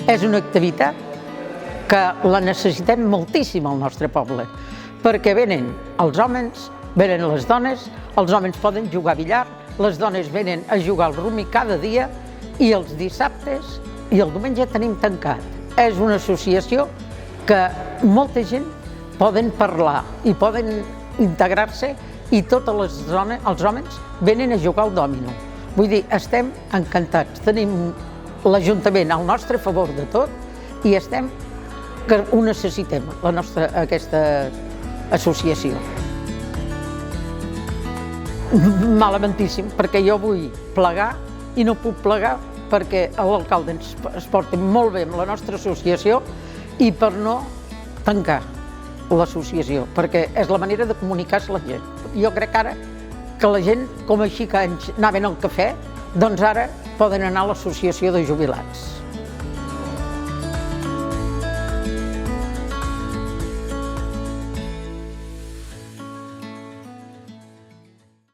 És una activitat que la necessitem moltíssim al nostre poble, perquè venen els homes, venen les dones, els homes poden jugar a billar, les dones venen a jugar al rumi cada dia i els dissabtes i el diumenge tenim tancat. És una associació que molta gent poden parlar i poden integrar-se i totes les dones, els homes, venen a jugar al dòmino. Vull dir, estem encantats, tenim l'Ajuntament al nostre favor de tot i estem que ho necessitem, aquesta associació. Malamentíssim, perquè jo vull plegar i no puc plegar perquè l'alcalde es porta molt bé amb la nostra associació i per no tancar l'associació, perquè és la manera de comunicar-se la gent. Jo crec ara que la gent, com així que anaven al cafè, doncs ara poden anar a l'associació de jubilats.